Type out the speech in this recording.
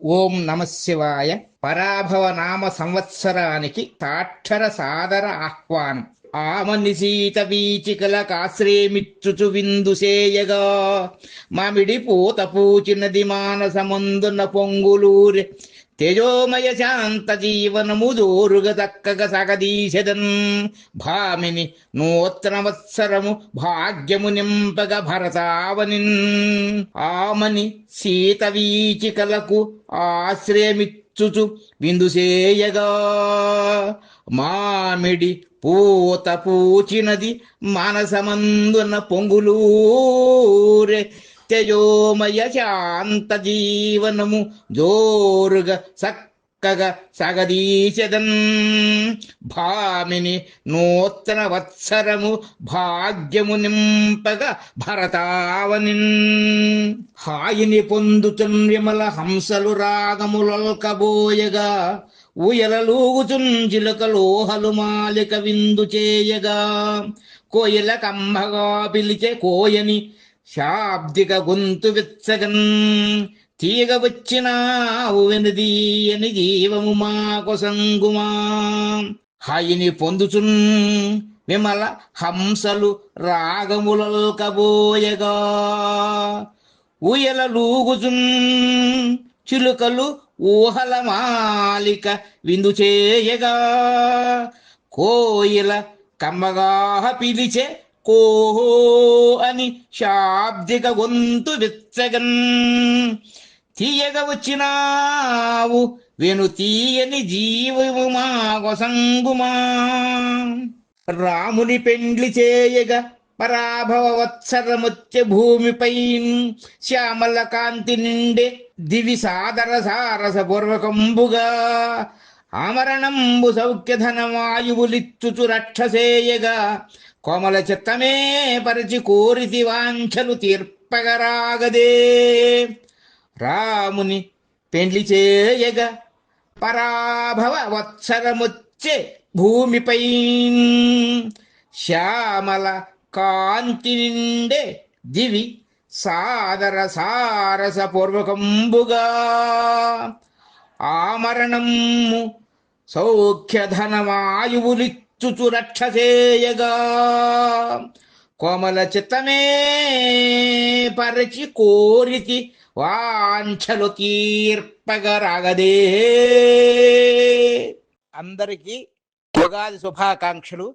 ఓం నమ శివాయ. పరాభవ నామ సంవత్సరానికి తాక్షర సాదర ఆహ్వానం. ఆమని సీత వీచికల కాశ్రేమిచ్చుచు విందుసేయగా మామిడి పూత పూచినది మానసమందున పొంగులూరె తేజోమయ శాంత జీవనము జోరుగ దక్కగ సగదీశదన్ భామిని నూతనవత్సరము భాగ్యము నింపగ భరతావనిన్ ఆమని సీత వీచికలకు ఆశ్రయమిచ్చుచు విందుసేయగా మామిడి పూత పూచినది మానసమందున పొంగులూరె తేజోమయ శాంత జీవనము జోరుగా చక్కగా సగదీశదన్ భామిని నూతన వత్సరము భాగ్యము నింపగ భరతావనిన్ హాయిని పొందుచున్ విమల హంసలు రాగములొల్కబోయగా ఊయలలూగుచున్ చిలుకలోహలు మాలిక విందు చేయగా కోయిల కంభగా పిలిచే కోయని శాబ్దిక గొంతు వెచ్చగన్ తీగ వచ్చినావు వెనుదీయని జీవము మా కొసంగుమా హాయిని పొందుచున్ విమల హంసలు రాగములల్కబోయగా ఊయలలూగుచున్ చిలుకలు ఊహల మాలిక విందు చేయగా కోయిల కమ్మగా పిలిచే కోహో అని శాబ్దిక గొంతు వెచ్చగన్ తీయగా వచ్చినావు వెను తీయని జీవము మా కొసంగుమా రాముని పెండ్లి చేయగా పరాభవ వత్సరముచ్చ భూమిపై శ్యామల కాంతి నిండే దివి సాదర సారస పూర్వకంబుగా ఆమరణంబు సౌఖ్యధనవాయువులిచ్చుచు రక్షసేయగా కోమల చిత్తమే పరిచి కోరితి వాంఛలు తీర్పగరాగదే రాముని పెండ్లి చేయగా పరాభవ వత్సరముచ్చే భూమిపై శ్యామల కాంతి నిండే దివి సాదర సారస పూర్వకంబుగా ఆమరణము సౌఖ్యధనవాయువులిచ్చుచు రక్షసేయగా కోమల చిత్తమే పరచి కోరితి వాంఛలు తీర్పగరాగదే. అందరికీ ఉగాది శుభాకాంక్షలు.